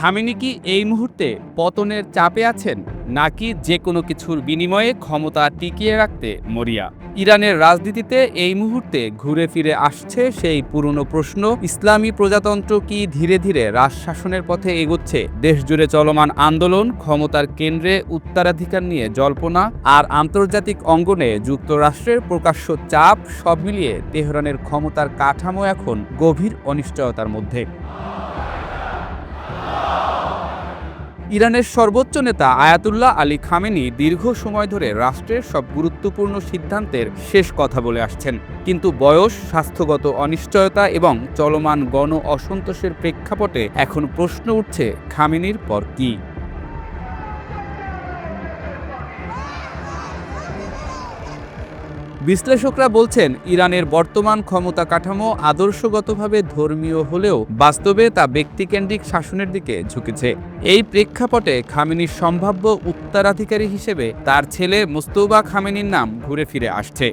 Khamenei কি এই মুহূর্তে পতনের চাপে আছেন, নাকি যে কোনো কিছুর বিনিময়ে ক্ষমতা টিকিয়ে রাখতে মরিয়া? ইরানের রাজনীতিতে এই মুহূর্তে ঘুরে ফিরে আসছে সেই পুরনো প্রশ্ন, ইসলামী প্রজাতন্ত্র কি ধীরে ধীরে রাজশাসনের পথে এগোচ্ছে? দেশজুড়ে চলমান আন্দোলন, ক্ষমতার কেন্দ্রে উত্তরাধিকার নিয়ে জল্পনা আর আন্তর্জাতিক অঙ্গনে যুক্তরাষ্ট্রের প্রকাশ্য চাপ, সব মিলিয়ে তেহরানের ক্ষমতার কাঠামো এখন গভীর অনিশ্চয়তার মধ্যে। ইরানের সর্বোচ্চ নেতা আয়াতুল্লাহ আলী খামেনি দীর্ঘ সময় ধরে রাষ্ট্রের সব গুরুত্বপূর্ণ সিদ্ধান্তের শেষ কথা বলে আসছেন। কিন্তু বয়স, স্বাস্থ্যগত অনিশ্চয়তা এবং চলমান গণ অসন্তোষের প্রেক্ষাপটে এখন প্রশ্ন উঠছে, খামেনির পর কি? বিশ্লেষকরা বলছেন, ইরানের বর্তমান ক্ষমতা কাঠামো আদর্শগতভাবে ধর্মীয় হলেও বাস্তবে তা ব্যক্তিকেন্দ্রিক শাসনের দিকে ঝুঁকেছে। এই প্রেক্ষাপটে খামেনির সম্ভাব্য উত্তরাধিকারী হিসেবে তার ছেলে মোস্তফা খামেনির নাম ঘুরে ফিরে আসছে।